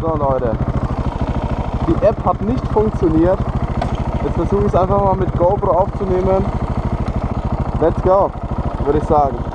So Leute, die App hat nicht funktioniert. Jetzt versuche ich es einfach mal mit GoPro aufzunehmen. Let's go, würde ich sagen.